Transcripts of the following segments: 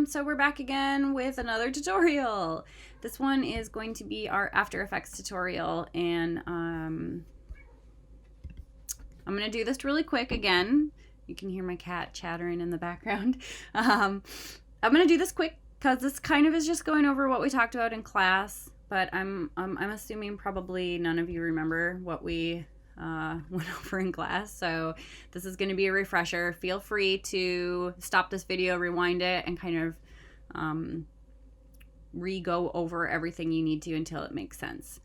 So we're back again with another tutorial. This one is going to be our After Effects tutorial, and I'm going to do this really quick again. You can hear my cat chattering in the background. I'm going to do this quick because this kind of is just going over what we talked about in class, but I'm assuming probably none of you remember what we went over in class, so this is going to be a refresher. Feel free to stop this video, rewind it, and kind of re-go over everything you need to until it makes sense.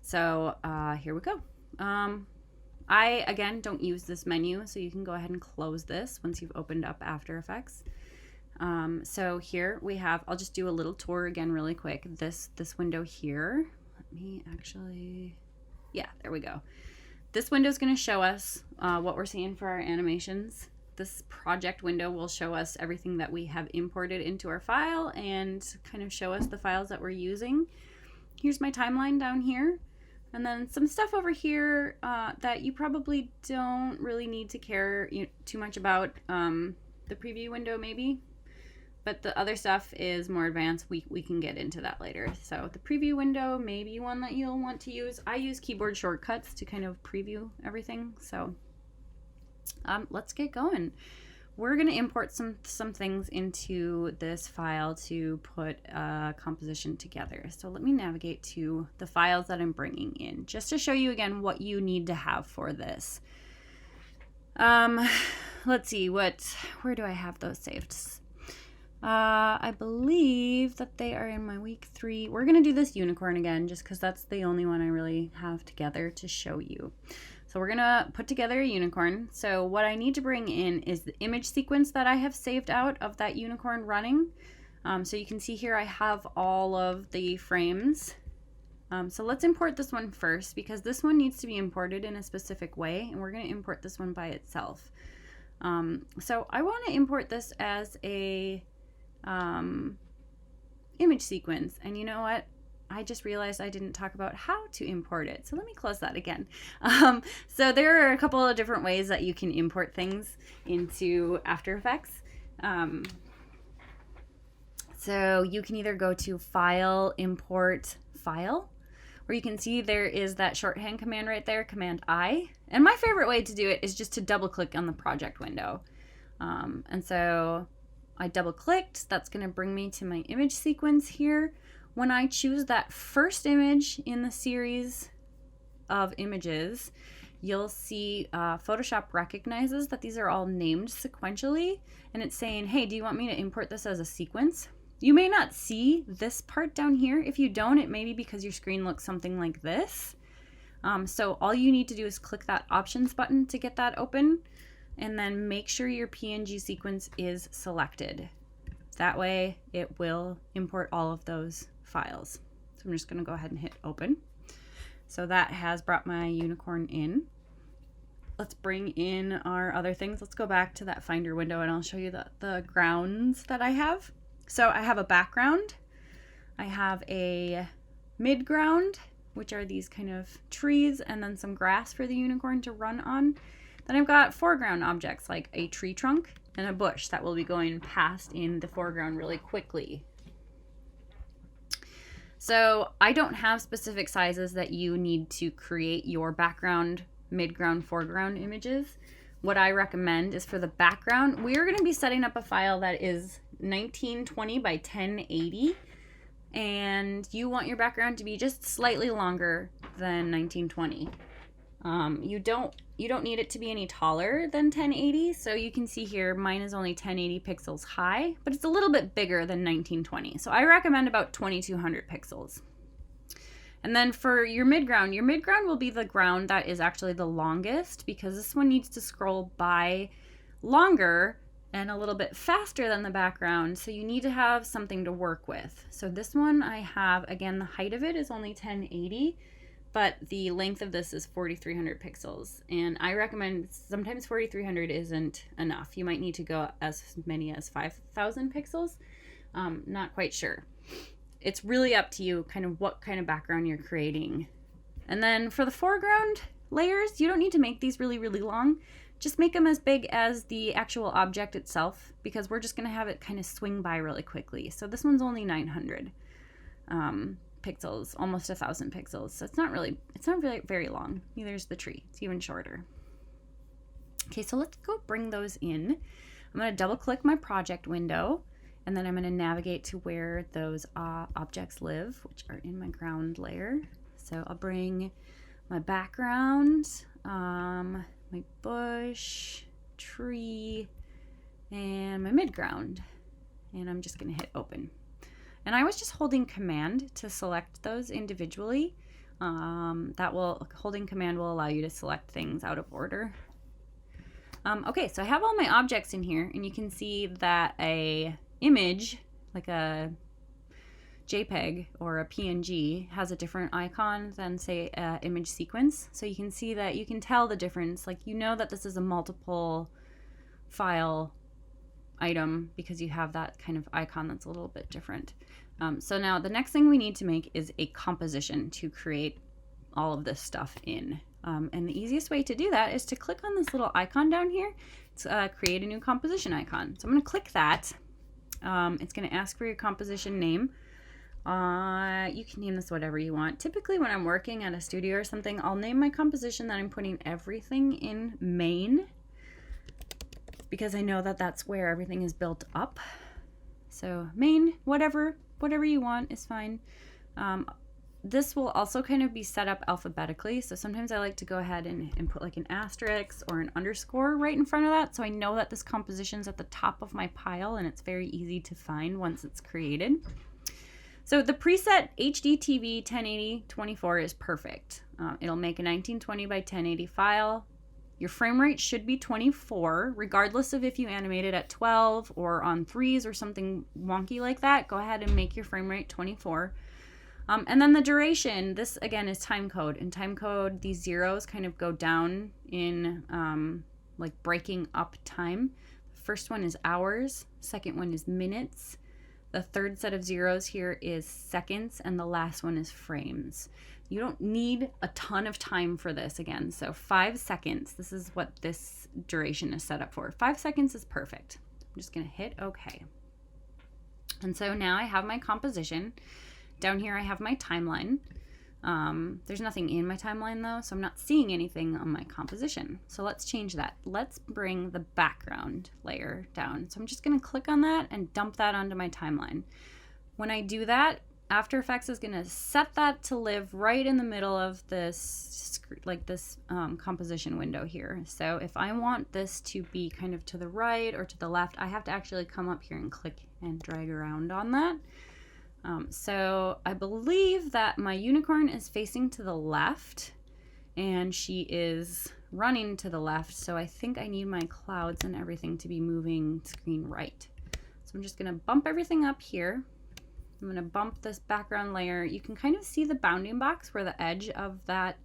So here we go. I, again, don't use this menu, so you can go ahead and close this once you've opened up After Effects. So here we have, I'll just do a little tour again really quick. This window here, let me actually, yeah, there we go. This window is going to show us what we're seeing for our animations. This project window will show us everything that we have imported into our file and kind of show us the files that we're using. Here's my timeline down here. And then some stuff over here that you probably don't really need to care too much about. The preview window maybe. But the other stuff is more advanced. We can get into that later. So the preview window may be one that you'll want to use. I use keyboard shortcuts to kind of preview everything. So let's get going. We're going to import some things into this file to put a composition together. So let me navigate to the files that I'm bringing in, just to show you again what you need to have for this. Let's see, where do I have those saved? I believe that they are in my week 3. We're going to do this unicorn again, just because that's the only one I really have together to show you. So we're going to put together a unicorn. So what I need to bring in is the image sequence that I have saved out of that unicorn running. So you can see here I have all of the frames. So let's import this one first, because this one needs to be imported in a specific way, and we're going to import this one by itself. So I want to import this as a image sequence, and you know what, I just realized I didn't talk about how to import it, so let me close that again. So there are a couple of different ways that you can import things into After Effects. So you can either go to File, Import, File, or you can see there is that shorthand command right there, Command I, and my favorite way to do it is just to double click on the project window. And so I double clicked, that's going to bring me to my image sequence here. When I choose that first image in the series of images, you'll see Photoshop recognizes that these are all named sequentially, and it's saying, hey, do you want me to import this as a sequence? You may not see this part down here. If you don't, it may be because your screen looks something like this. So all you need to do is click that options button to get that open, and then make sure your PNG sequence is selected. That way it will import all of those files. So I'm just going to go ahead and hit open. So that has brought my unicorn in. Let's bring in our other things. Let's go back to that Finder window and I'll show you the grounds that I have. So I have a background, I have a midground, which are these kind of trees, and then some grass for the unicorn to run on. Then I've got foreground objects like a tree trunk and a bush that will be going past in the foreground really quickly. So I don't have specific sizes that you need to create your background, midground, foreground images. What I recommend is for the background, we are going to be setting up a file that is 1920 by 1080, and you want your background to be just slightly longer than 1920. You don't need it to be any taller than 1080, so you can see here mine is only 1080 pixels high, but it's a little bit bigger than 1920. So I recommend about 2200 pixels. And then for your midground will be the ground that is actually the longest, because this one needs to scroll by longer and a little bit faster than the background, so you need to have something to work with. So this one I have, again, the height of it is only 1080, but the length of this is 4300 pixels, and I recommend sometimes 4300 isn't enough. You might need to go as many as 5000 pixels. Not quite sure. It's really up to you kind of what kind of background you're creating. And then for the foreground layers, you don't need to make these really long. just make them as big as the actual object itself, because we're just going to have it kind of swing by really quickly. So this one's only 900 pixels, almost 1,000 pixels. So it's not really very long. Neither is the tree. It's even shorter. Okay, so let's go bring those in. I'm going to double click my project window, and then I'm going to navigate to where those objects live, which are in my ground layer. So I'll bring my background, my bush, tree, and my midground. And I'm just going to hit open. And I was just holding command to select those individually. Holding command will allow you to select things out of order. Okay, so I have all my objects in here, and you can see that a image, like a JPEG or a PNG, has a different icon than, say, an image sequence. So you can see that you can tell the difference. Like, you know that this is a multiple file item because you have that kind of icon that's a little bit different. So now the next thing we need to make is a composition to create all of this stuff in. And the easiest way to do that is to click on this little icon down here. It's create a new composition icon. So I'm going to click that. It's going to ask for your composition name. You can name this whatever you want. Typically when I'm working at a studio or something, I'll name my composition that I'm putting everything in main, because I know that that's where everything is built up. So main, whatever you want is fine. This will also kind of be set up alphabetically. So sometimes I like to go ahead and put like an asterisk or an underscore right in front of that. So I know that this composition's at the top of my pile and it's very easy to find once it's created. So the preset HDTV 1080-24 is perfect. It'll make a 1920 by 1080 file. Your frame rate should be 24, regardless of if you animate it at 12 or on 3s or something wonky like that. Go ahead and make your frame rate 24. And then the duration, this again is time code. In time code, these zeros kind of go down in like breaking up time. The first one is hours, second one is minutes. The third set of zeros here is seconds, and the last one is frames. You don't need a ton of time for this again. So 5 seconds, this is what this duration is set up for. 5 seconds is perfect. I'm just gonna hit okay. And so now I have my composition. Down here I have my timeline. There's nothing in my timeline though, so I'm not seeing anything on my composition. So let's change that. Let's bring the background layer down. So I'm just gonna click on that and dump that onto my timeline. When I do that, After Effects is gonna set that to live right in the middle of this, composition window here. So if I want this to be kind of to the right or to the left, I have to actually come up here and click and drag around on that. So I believe that my unicorn is facing to the left and she is running to the left. So I think I need my clouds and everything to be moving screen right. So I'm just going to bump everything up here. I'm going to bump this background layer. You can kind of see the bounding box where the edge of that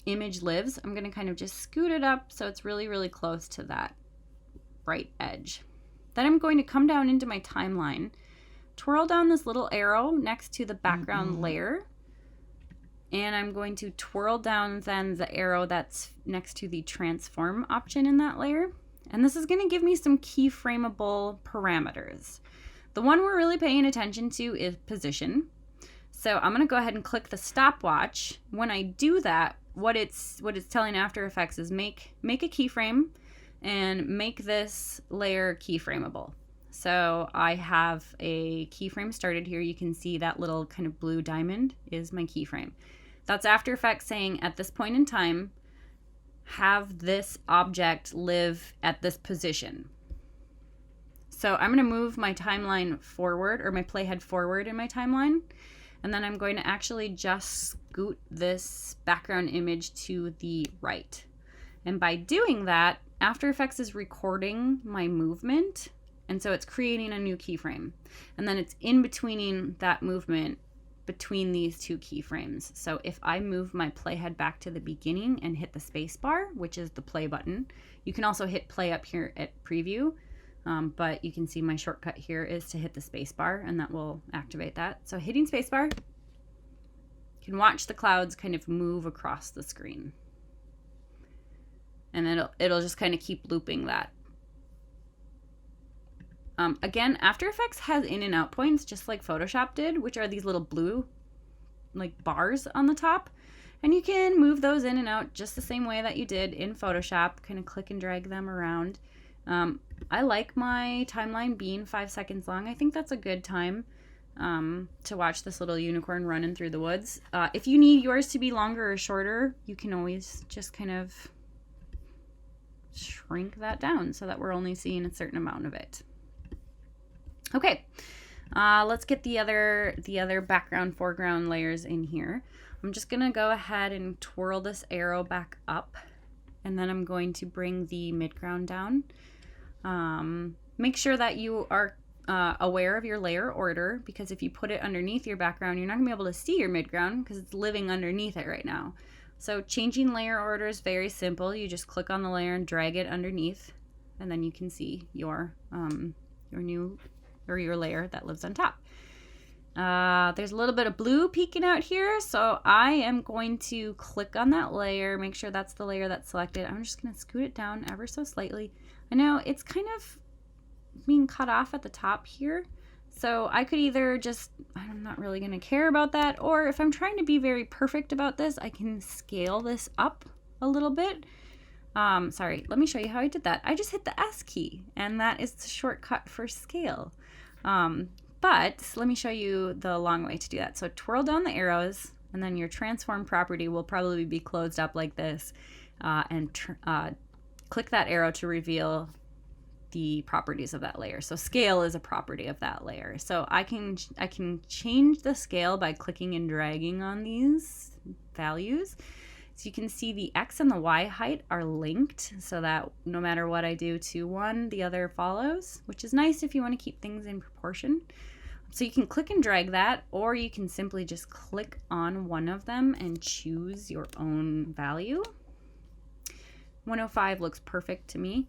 image lives. I'm going to kind of just scoot it up so it's really, really close to that right edge. Then I'm going to come down into my timeline, twirl down this little arrow next to the background layer, and I'm going to twirl down then the arrow that's next to the transform option in that layer. And this is going to give me some keyframeable parameters. The one we're really paying attention to is position. So I'm going to go ahead and click the stopwatch. When I do that, what it's telling After Effects is make a keyframe and make this layer keyframeable. So I have a keyframe started here. You can see that little kind of blue diamond is my keyframe. That's After Effects saying at this point in time, have this object live at this position. So I'm going to move my timeline forward, or my playhead forward in my timeline, and then I'm going to actually just scoot this background image to the right. And by doing that, After Effects is recording my movement, and so it's creating a new keyframe. And then it's in betweening that movement between these two keyframes. So if I move my playhead back to the beginning and hit the space bar, which is the play button, you can also hit play up here at preview, but you can see my shortcut here is to hit the space bar, and that will activate that. So hitting space bar, you can watch the clouds kind of move across the screen. And then it'll just kind of keep looping that. Again, After Effects has in and out points, just like Photoshop did, which are these little blue like bars on the top. And you can move those in and out just the same way that you did in Photoshop, kind of click and drag them around. I like my timeline being 5 seconds long. I think that's a good time to watch this little unicorn running through the woods. If you need yours to be longer or shorter, you can always just kind of shrink that down so that we're only seeing a certain amount of it. Okay, let's get the other background, foreground layers in here. I'm just gonna go ahead and twirl this arrow back up, and then I'm going to bring the midground down. Make sure that you are aware of your layer order, because if you put it underneath your background, you're not gonna be able to see your midground because it's living underneath it right now. So changing layer order is very simple. You just click on the layer and drag it underneath, and then you can see your new or your layer that lives on top. There's a little bit of blue peeking out here, so I am going to click on that layer, make sure that's the layer that's selected. I'm just going to scoot it down ever so slightly. I know it's kind of being cut off at the top here, so I could either just, I'm not really going to care about that, or if I'm trying to be very perfect about this, I can scale this up a little bit. Sorry, let me show you how I did that. I just hit the S key, and that is the shortcut for scale. But let me show you the long way to do that. So twirl down the arrows, and then your transform property will probably be closed up like this, and click that arrow to reveal the properties of that layer. So scale is a property of that layer. So I can change the scale by clicking and dragging on these values. So you can see the X and the Y height are linked, so that no matter what I do to one, the other follows, which is nice if you want to keep things in proportion. So you can click and drag that, or you can simply just click on one of them and choose your own value. 105 looks perfect to me.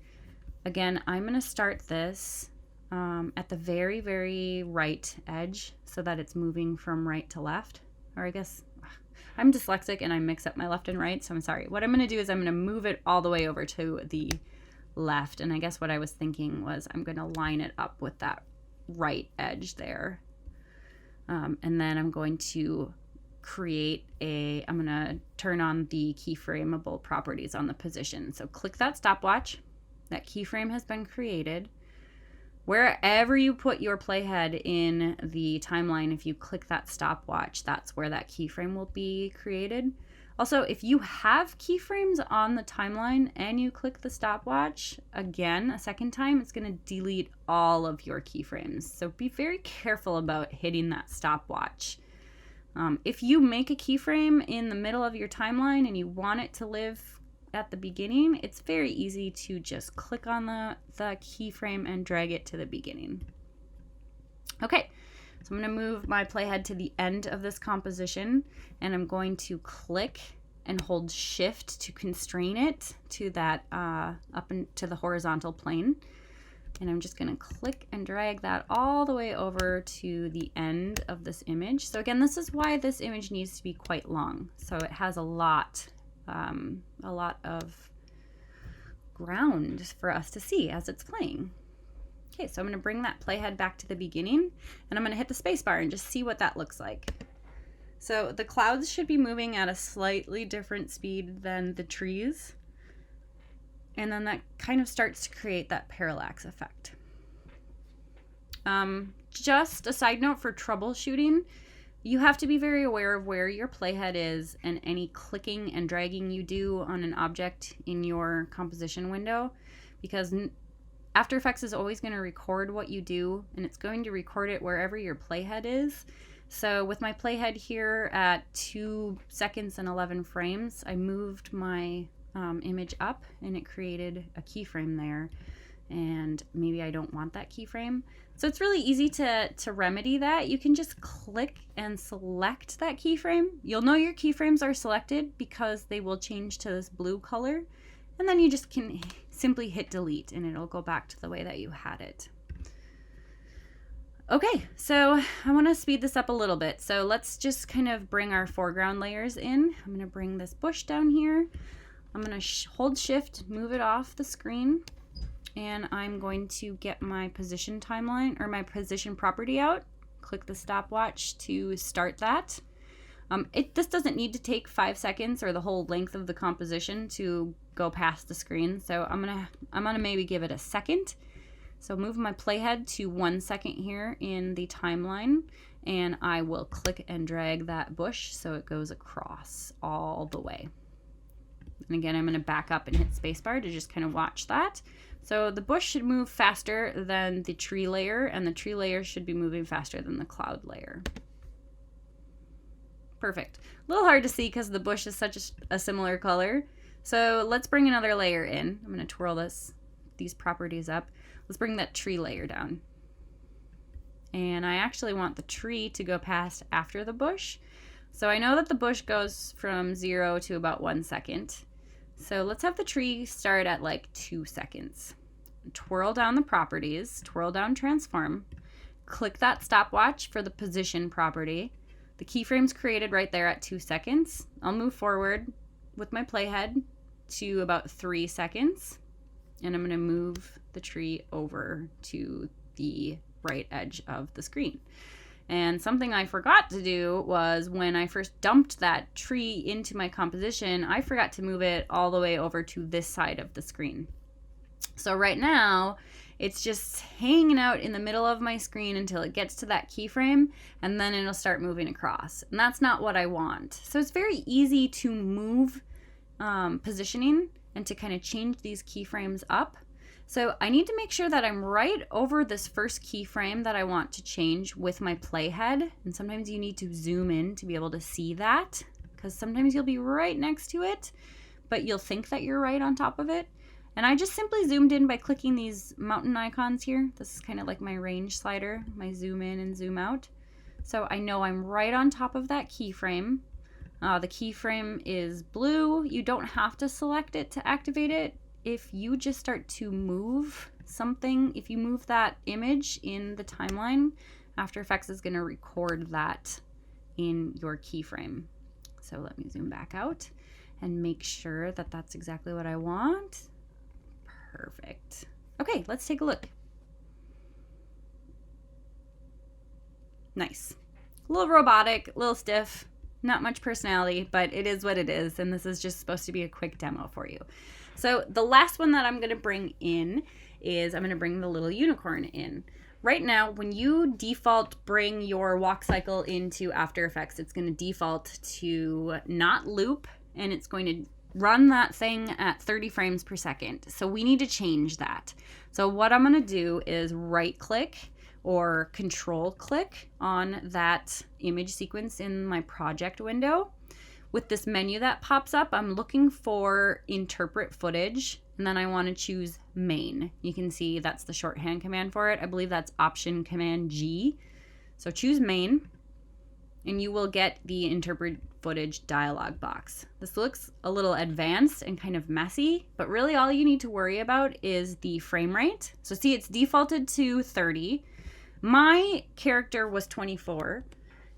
Again, I'm going to start this at the very, very right edge so that it's moving from right to left, or I guess I'm dyslexic and I mix up my left and right, so I'm sorry. What I'm going to do is I'm going to move it all the way over to the left, and I guess what I was thinking was I'm going to line it up with that right edge there. And then I'm going to I'm going to turn on the keyframeable properties on the position. So click that stopwatch. That keyframe has been created. Wherever you put your playhead in the timeline, if you click that stopwatch, that's where that keyframe will be created. Also, if you have keyframes on the timeline and you click the stopwatch again a second time, it's going to delete all of your keyframes. So be very careful about hitting that stopwatch. If you make a keyframe in the middle of your timeline and you want it to live at the beginning, it's very easy to just click on the keyframe and drag it to the beginning. Okay, so I'm going to move my playhead to the end of this composition, and I'm going to click and hold shift to constrain it to that up into the horizontal plane. And I'm just going to click and drag that all the way over to the end of this image. So again, this is why this image needs to be quite long. So it has a lot of ground for us to see as it's playing. Okay, so I'm going to bring that playhead back to the beginning, and I'm going to hit the spacebar and just see what that looks like. So the clouds should be moving at a slightly different speed than the trees, and then that kind of starts to create that parallax effect. Just a side note for troubleshooting, you have to be very aware of where your playhead is and any clicking and dragging you do on an object in your composition window, because After Effects is always going to record what you do, and it's going to record it wherever your playhead is. So with my playhead here at 2 seconds and 11 frames, I moved my image up and it created a keyframe there, and maybe I don't want that keyframe. So it's really easy to remedy that. You can just click and select that keyframe. You'll know your keyframes are selected because they will change to this blue color, and then you just can simply hit delete and it'll go back to the way that you had it. Okay, so I want to speed this up a little bit. So let's just kind of bring our foreground layers in. I'm going to bring this bush down here. I'm going to hold shift, move it off the screen, and I'm going to get my position timeline or my position property out. Click the stopwatch to start that. This doesn't need to take 5 seconds or the whole length of the composition to go past the screen. So I'm gonna maybe give it a second. So move my playhead to 1 second here in the timeline, and I will click and drag that bush so it goes across all the way. And again, I'm gonna back up and hit spacebar to just kind of watch that. So the bush should move faster than the tree layer, and the tree layer should be moving faster than the cloud layer. Perfect. A little hard to see because the bush is such a similar color. So let's bring another layer in. I'm going to twirl these properties up. Let's bring that tree layer down. And I actually want the tree to go past after the bush. So I know that the bush goes from 0 to about 1 second. So let's have the tree start at like 2 seconds. Twirl down the properties, twirl down transform, click that stopwatch for the position property. The keyframe's created right there at 2 seconds. I'll move forward with my playhead to about 3 seconds, and I'm going to move the tree over to the right edge of the screen. And something I forgot to do was when I first dumped that tree into my composition, I forgot to move it all the way over to this side of the screen. So right now, it's just hanging out in the middle of my screen until it gets to that keyframe, and then it'll start moving across. And that's not what I want. So it's very easy to move positioning and to kind of change these keyframes up. So I need to make sure that I'm right over this first keyframe that I want to change with my playhead. And sometimes you need to zoom in to be able to see that, because sometimes you'll be right next to it, but you'll think that you're right on top of it. And I just simply zoomed in by clicking these mountain icons here. This is kind of like my range slider, my zoom in and zoom out. So I know I'm right on top of that keyframe. The keyframe is blue. You don't have to select it to activate it. If you just start to move something, if you move that image in the timeline, After Effects is going to record that in your keyframe. So let me zoom back out and make sure that that's exactly what I want. Perfect. Okay, let's take a look. Nice. A little robotic, a little stiff, not much personality, but it is what it is, and this is just supposed to be a quick demo for you. So the last one that I'm going to bring in is I'm going to bring the little unicorn in. Right now, when you default bring your walk cycle into After Effects, it's going to default to not loop, and it's going to run that thing at 30 frames per second. So we need to change that. So what I'm going to do is right click or control click on that image sequence in my project window. With this menu that pops up, I'm looking for interpret footage, and then I want to choose main. You can see that's the shorthand command for it. I believe that's Option Command G. So choose main, and you will get the interpret footage dialog box. This looks a little advanced and kind of messy, but really all you need to worry about is the frame rate. So see, it's defaulted to 30. My character was 24.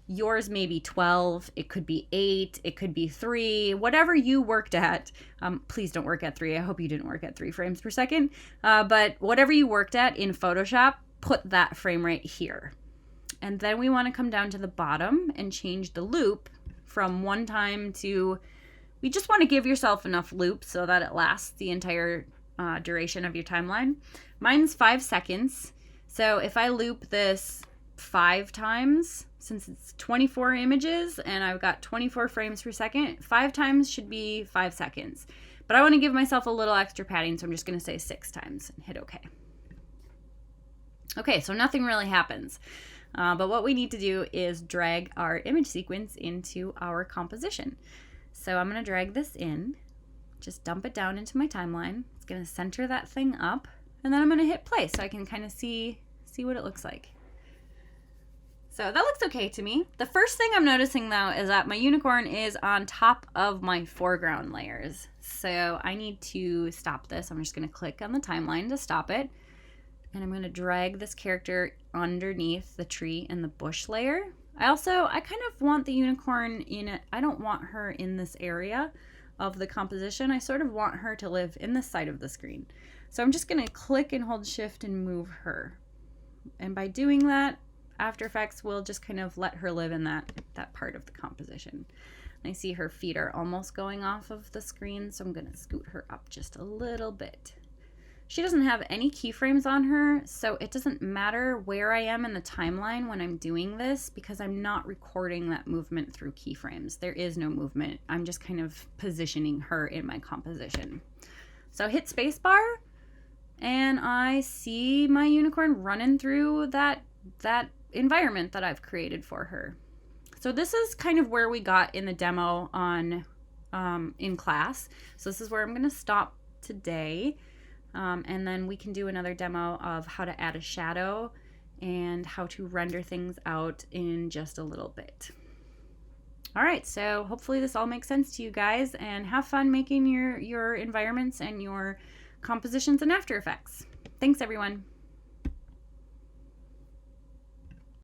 Yours may be 12, it could be 8, it could be 3, whatever you worked at. Please don't work at 3. I hope you didn't work at 3 frames per second. But whatever you worked at in Photoshop, put that frame rate here. And then we want to come down to the bottom and change the loop from 1 time to, we just want to give yourself enough loops so that it lasts the entire duration of your timeline. Mine's 5 seconds. So if I loop this 5 times, since it's 24 images and I've got 24 frames per second, 5 times should be 5 seconds. But I want to give myself a little extra padding, so I'm just going to say 6 times and hit OK. Okay, so nothing really happens. But what we need to do is drag our image sequence into our composition. So I'm going to drag this in, just dump it down into my timeline. It's going to center that thing up, and then I'm going to hit play so I can kind of see what it looks like. So that looks okay to me. The first thing I'm noticing though is that my unicorn is on top of my foreground layers. So I need to stop this. I'm just going to click on the timeline to stop it. And I'm going to drag this character underneath the tree and the bush layer. I kind of want the unicorn in it. I don't want her in this area. of the composition, I sort of want her to live in this side of the screen. So I'm just going to click and hold shift and move her. And by doing that, After Effects will just kind of let her live in that part of the composition. I see her feet are almost going off of the screen, so I'm going to scoot her up just a little bit. She doesn't have any keyframes on her, so it doesn't matter where I am in the timeline when I'm doing this because I'm not recording that movement through keyframes. There is no movement. I'm just kind of positioning her in my composition. So hit spacebar, and I see my unicorn running through that environment that I've created for her. So this is kind of where we got in the demo on in class. So this is where I'm going to stop today. And then we can do another demo of how to add a shadow and how to render things out in just a little bit. All right, so hopefully this all makes sense to you guys, and have fun making your environments and your compositions in After Effects. Thanks, everyone.